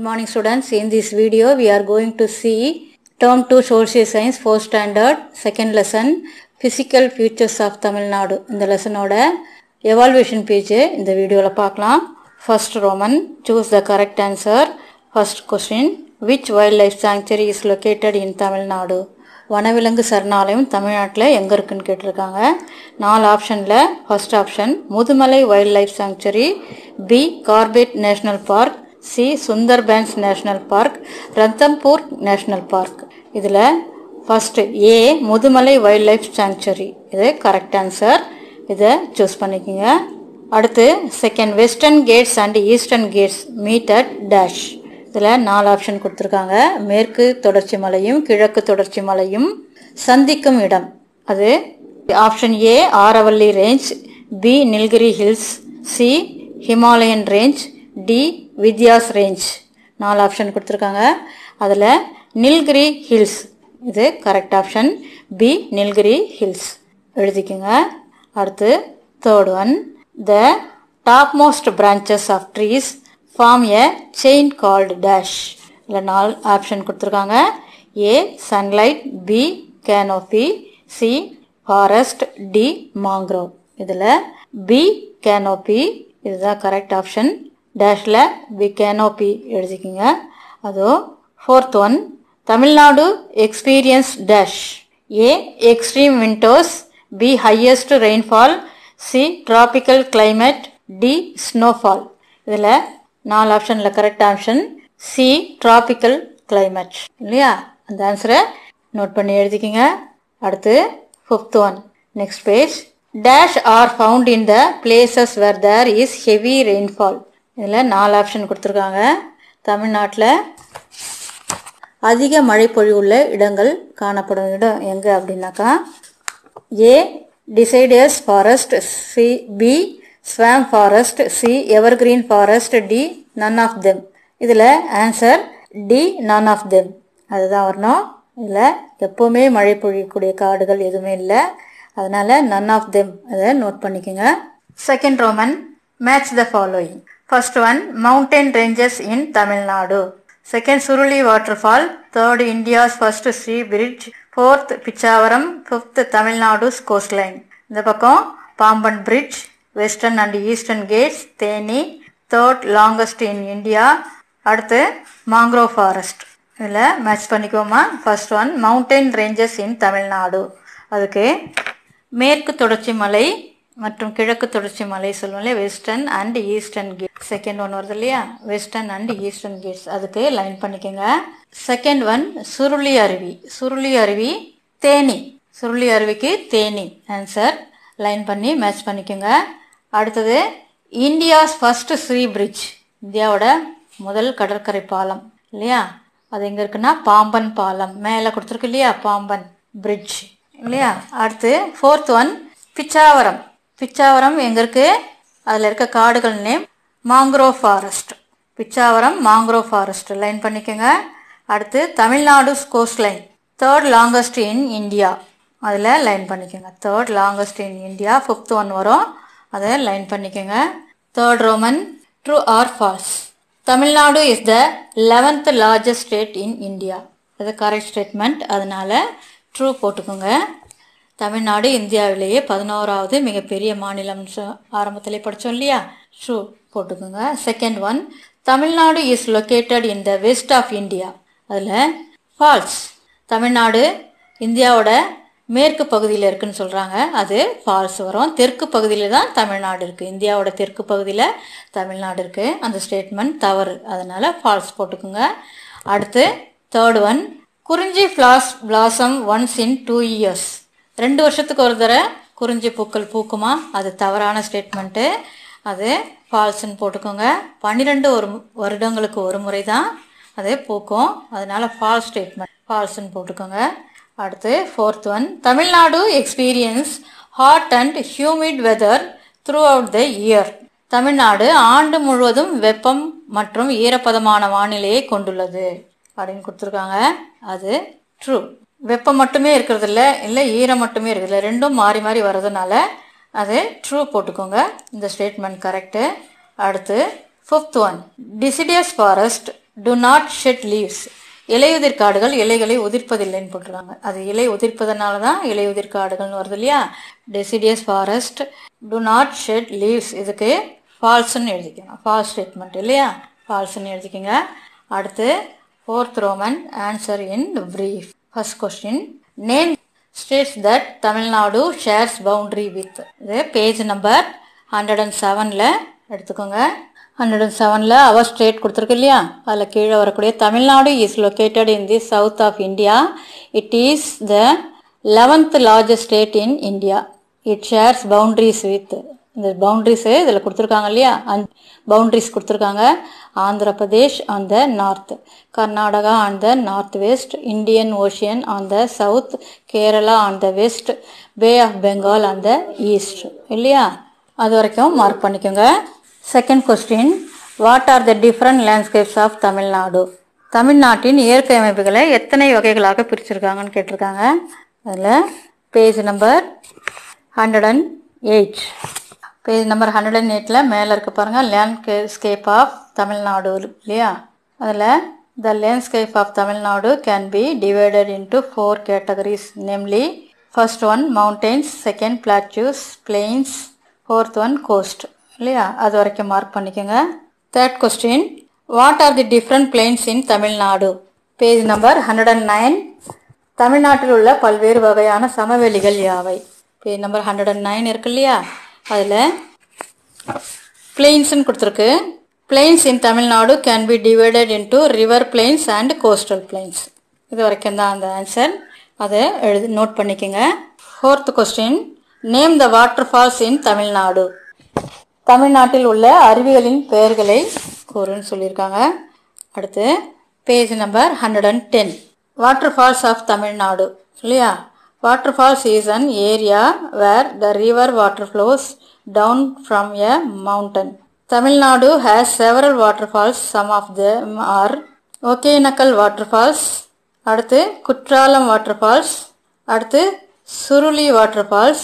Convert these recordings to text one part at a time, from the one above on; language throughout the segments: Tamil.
morning students. In this video we are going to see term 2 social science 4th standard second lesson physical features of Tamil Nadu. இந்த லெசனோட evaluation page இந்த வீடியோல பார்க்கலாம். First Roman, choose the correct answer. First question, which wildlife sanctuary is located in Tamil Nadu? வனவிலங்கு சரணாலயம் தமிழ்நாட்டில் எங்கே இருக்குன்னு கேட்டிருக்காங்க. 4 ஆப்ஷனில் first option Mudumalai wildlife sanctuary, B Corbett National Park, C Sundarbans National Park, Ranthambore National Park. இதில் first A Mudumalai wildlife sanctuary, இது கரெக்ட் ஆன்சர், இதை சூஸ் பண்ணிக்கோங்க. அடுத்து second Western Ghats and Eastern Ghats meet at dash. இதில் 4 ஆப்ஷன் கொடுத்துருக்காங்க. மேற்கு தொடர்ச்சி மலையும் கிழக்கு தொடர்ச்சி மலையும் சந்திக்கும் இடம். அது option A Aravalli range, B Nilgiri hills, C Himalayan range, D Vindhyas range. 4 option கொடுத்துருக்காங்க. அதில் நில்கிரி ஹில்ஸ் இது correct option, B Nilgiri hills எழுதிக்கோங்க. அடுத்து third one, the top most branches of trees form a chain called dash. இதில் 4 ஆப்ஷன் கொடுத்துருக்காங்க. A sunlight, B canopy, C forest, D mangrove. இதில் பி கேனோபி இதுதான் கரெக்ட் ஆப்ஷன், டேஷில் பி கேனோபி எழுதிக்கிங்க. அதுவும் fourth one, Tamil Nadu experience dash. A extreme winters, B highest rainfall, C tropical climate, D snowfall. இதில் 4 ஆப்ஷனில் correct option C tropical climate இல்லையா. அந்த ஆன்சரை நோட் பண்ணி எழுதிக்கிங்க. அடுத்து fifth one, next page, dash are found in the places where there is heavy rainfall. இதில் 4 ஆப்ஷன் கொடுத்துருக்காங்க. தமிழ்நாட்டில் அதிக மழை பொழிவுள்ள இடங்கள் காணப்படும் இடம் எங்கே அப்படின்னாக்கா, A deciduous forest, C B swamp forest, C evergreen forest, D none of them. இதில் answer D none of them அதுதான் வரணும். இதில் எப்போவுமே மழை பொழியக்கூடிய காடுகள் எதுவுமே இல்லை, அதனால நன் ஆஃப் தெம் அதை நோட் பண்ணிக்கோங்க. Second Roman, match the following. First one mountain ranges in Tamil Nadu, second Suruli waterfall, third India's first sea bridge, fourth Pichavaram, fifth Tamil Nadu's coastline. இந்த பக்கம் Pamban bridge, Western and Eastern Ghats, Theni, third longest in India, அடுத்து மாங்க்ரோவ் ஃபாரஸ்ட். இதில் மேட்ச் பண்ணிக்கோமா. First one mountain ranges in Tamil Nadu, அதுக்கு மேற்கு தொடர்ச்சி மலை மற்றும் கிழக்கு தொடர்ச்சி மலை சொல்லுவோம்ல, Western and eastern Ghat. Second one வருது இல்லையா, வெஸ்டர்ன் அண்ட் ஈஸ்டர்ன் கேட்ஸ், அதுக்கு லைன் பண்ணிக்கோங்க. செகண்ட் ஒன் சுருளி அருவி, சுருளி அருவி தேனி, சுருளி அருவிக்கு தேனி ஆன்சர், லைன் பண்ணி மேட்ச் பண்ணிக்கோங்க. அடுத்தது இந்தியாஸ் ஃபர்ஸ்ட் சி பிரிட்ஜ், இந்தியாவோட முதல் கடற்கரை பாலம் இல்லையா, அது எங்கே இருக்குன்னா பாம்பன் பாலம், மேலே கொடுத்துருக்கு இல்லையா பாம்பன் பிரிட்ஜ் இல்லையா. அடுத்து ஃபோர்த் ஒன் பிச்சாவரம், பிச்சாவரம் எங்கே இருக்குது, அதில் இருக்க காடுகள் name mangrove forest, Pichavaram mangrove forest line பண்ணிக்கோங்க. அடுத்து Tamil Nadu cost line, third longest in India, அதில் லைன் பண்ணிக்கோங்க, third longest in India. Fifth one வரும், அதை லைன் பண்ணிக்கோங்க. Third Roman, true or false, Tamil Nadu is the 11th largest state in India, அது கரெக்ட் ஸ்டேட்மெண்ட், அதனால ட்ரூ போட்டுக்கோங்க. தமிழ்நாடு இந்தியாவிலேயே 11வது மிகப்பெரிய மாநிலம் ஆரம்பத்திலே படித்தோம் இல்லையா, ட்ரூ போட்டுக்கோங்க. Second one, Tamil Nadu is located in the west of India, அதில் ஃபால்ஸ், தமிழ்நாடு இந்தியாவோட மேற்கு பகுதியில் இருக்குன்னு சொல்கிறாங்க, அது ஃபால்ஸ் வரும். தெற்கு பகுதியில் தான் தமிழ்நாடு இருக்குது, இந்தியாவோட தெற்கு பகுதியில் தமிழ்நாடு இருக்குது, அந்த ஸ்டேட்மெண்ட் தவறு, அதனால் ஃபால்ஸ் போட்டுக்குங்க. அடுத்து தேர்ட் ஒன், குறிஞ்சி flaws blossom once in 2 years, 2 வருஷத்துக்கு ஒரு தடவை குறிஞ்சி பூக்கள் பூக்குமா, அது தவறான ஸ்டேட்மெண்ட்டு, அது ஃபால்ஸ்ன்னு போட்டுக்கோங்க. 12 வருடங்களுக்கு ஒரு முறை தான் அது பூக்கும், அதனால் ஃபால்ஸ் ஸ்டேட்மெண்ட், ஃபால்ஸ்ன்னு போட்டுக்கோங்க. அடுத்து fourth one, Tamil Nadu experience hot and humid weather throughout the year, Tamil Nadu ஆண்டு முழுவதும் வெப்பம் மற்றும் ஈரப்பதமான வானிலையை கொண்டுள்ளது அப்படின்னு கொடுத்துருக்காங்க, அது ட்ரூ. வெப்பம் மட்டுமே இருக்கிறது இல்லை ஈரம் மட்டுமே இருக்கிறது, ரெண்டும் மாறி மாறி வர்றதுனால அது ட்ரூ போட்டுக்கோங்க, இந்த ஸ்டேட்மெண்ட் கரெக்டு. அடுத்து fifth one, deciduous forest do not shed leaves. இலையுதிர் காடுகள் இலைகளை உதிர்ப்பதில்லைன்னு போட்டுருக்காங்க. அது இலை உதிர்ப்பதனால தான் இலையுதிர் காடுகள்னு வருது இல்லையா. deciduous forest do not shed leaves இதுக்கு ஃபால்ஸ்ன்னு எழுதிக்கணும். ஃபால்ஸ் ஸ்டேட்மெண்ட் இல்லையா, ஃபால்ஸ்ன்னு எழுதிக்கோங்க. அடுத்து fourth Roman answer in brief. First question, name states that Tamil Nadu shares boundary with. இது பேஜ் நம்பர் 107ல எடுத்துக்கோங்க. 107ல அவர் ஸ்டேட் கொடுத்துருக்கு இல்லையா, அதில் கீழே வரக்கூடிய Tamil Nadu is located in the south of India. It is the 11th largest state in India. It shares boundaries with. இந்த பவுண்ட்ரிஸு இதில் கொடுத்துருக்காங்க இல்லையா, பவுண்ட்ரிஸ் கொடுத்துருக்காங்க. Andhra Pradesh on the north, Karnataka on the north west, Indian Ocean on the south, Kerala on the west, Bay of Bengal on the east இல்லையா. அது வரைக்கும் மார்க் பண்ணிக்கோங்க. Second question, what are the different landscapes of Tamil Nadu? தமிழ்நாட்டின் இயற்கை அமைப்புகளை எத்தனை வகைகளாக பிரிச்சிருக்காங்கன்னு கேட்டிருக்காங்க. அதில் பேஜ் நம்பர் 108, பேஜ் நம்பர் 108ல் மேலே இருக்க பாருங்கள், லேண்ட்ஸ்கேப் ஆஃப் தமிழ்நாடு இல்லையா. அதில் the landscape of Tamil Nadu can be divided into 4 categories, namely first one mountains, second plateaus, plains, fourth one coast இல்லையா. அது வரைக்கும் மார்க் பண்ணிக்கோங்க. Third question, what are the different plains in Tamil Nadu? Page number 109, தமிழ்நாட்டில் உள்ள பல்வேறு வகையான சமவெளிகள் யாவை? பேஜ் நம்பர் 109 இருக்கு இல்லையா, அதில் பிளெயின்ஸ்ன்னு கொடுத்துருக்கு. Plains in Tamil Nadu can be divided into river plains and coastal plains. இது வரைக்கும் தான் அந்த ஆன்சர், அதை நோட் பண்ணிக்கோங்க. Fourth question, name the water falls in Tamil Nadu. தமிழ்நாட்டில் உள்ள அருவிகளின் பெயர்களை கூறுன்னு சொல்லியிருக்காங்க. அடுத்து page number 110, water falls of Tamil Nadu இல்லையா. Water falls is an area where the river water flows down from a mountain. Tamil Nadu has several waterfalls. Some of them are Okinakkal waterfalls, அடுத்து குற்றாலம் waterfalls, அடுத்து Suruli waterfalls,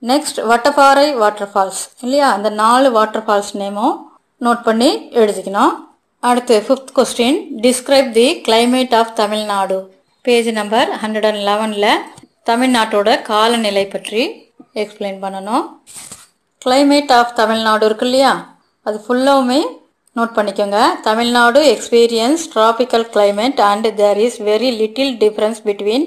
next Vattaparai waterfalls இல்லையா. அந்த 4 waterfalls நேமும் நோட் பண்ணி எழுதிக்கணும். அடுத்து fifth question, describe the climate of Tamil Nadu. Page number 111ல் தமிழ்நாட்டோட காலநிலை பற்றி எக்ஸ்பிளைன் பண்ணணும். கிளைமேட் ஆஃப் தமிழ்நாடு இருக்கு இல்லையா, அது ஃபுல்லாகவுமே நோட் பண்ணிக்கோங்க. Tamil Nadu experience tropical climate and there is very little difference between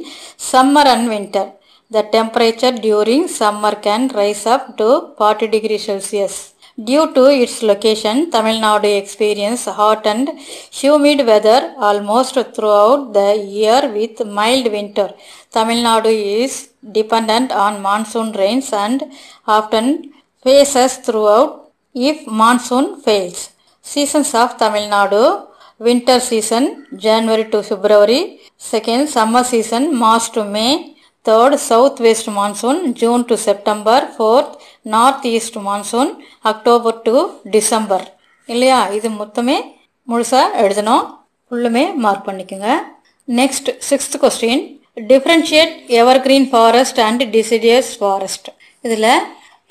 summer and winter. The temperature during summer can rise up to 40 degrees Celsius. Due to its location, Tamil Nadu experience hot and humid weather almost throughout the year with mild winter. Tamil Nadu is dependent on monsoon rains and often faces throughout if monsoon fails. Seasons of Tamil Nadu: winter season January to February, second summer season March to May, third southwest monsoon June to September, fourth northeast monsoon October to December இல்லையா. இது மொத்தமே முழுசாக எழுதணும், ஃபுல்லுமே மார்க் பண்ணிக்கோங்க. Next sixth question, differentiate evergreen forest and deciduous forest. இதில்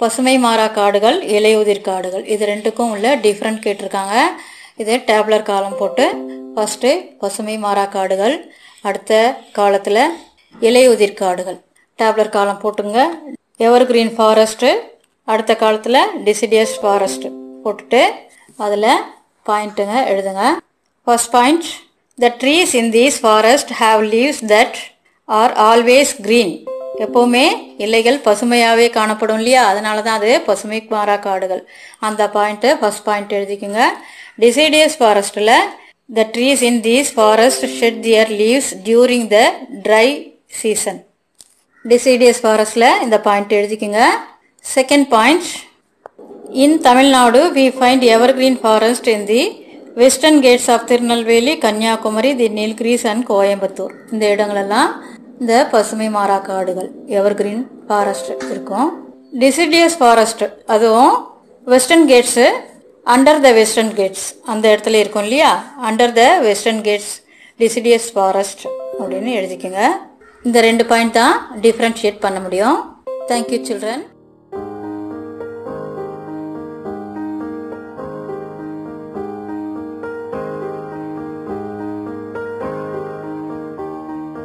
பசுமை மாறா காடுகள், இலையுதிர் காடுகள், இது ரெண்டுக்கும் உள்ள டிஃப்ரெண்ட் கேட்டிருக்காங்க. இது டேப்லர் காலம் போட்டு ஃபஸ்ட்டு பசுமை மாறா காடுகள், அடுத்த காலத்தில் இலையுதிர் காடுகள் டேப்லர் காலம் போட்டுங்க. எவர்கிரீன் ஃபாரஸ்ட்டு அடுத்த காலத்தில் டிசிடியஸ் ஃபாரஸ்ட் போட்டுட்டு அதில் பாயிண்ட்டுங்க எழுதுங்க. First point, the trees in these forest have leaves that are always green. எப்போவுமே இலைகள் பசுமையாகவே காணப்படும் இல்லையா, அதனால தான் அது பசுமை மாறா காடுகள். அந்த பாயிண்ட்டு ஃபர்ஸ்ட் பாயிண்ட் எழுதிக்கோங்க. டிசிடியஸ் ஃபாரஸ்ட்டில் the trees in these forest shed their leaves during the dry season. Deciduous ஃபாரஸ்ட்டில் இந்த பாயிண்ட் எழுதிக்கோங்க. Second point, in Tamil Nadu we find evergreen forest in the Western Ghats of Tirunelveli, Kanyakumari, the Nilgiris and Coimbatore. இந்த இடங்களெல்லாம் இந்த பசுமை மாறா காடுகள் எவர்கிரீன் ஃபாரஸ்ட் இருக்கும். டிசிடியஸ் ஃபாரஸ்ட் அதுவும் Western Ghats under the Western Ghats அந்த இடத்துல இருக்கும் இல்லையா, under the Western Ghats deciduous forest அப்படின்னு எழுதிக்கோங்க. இந்த 2 பாயிண்ட் தான் டிஃப்ரென்ஷியேட் பண்ண முடியும். Thank you children.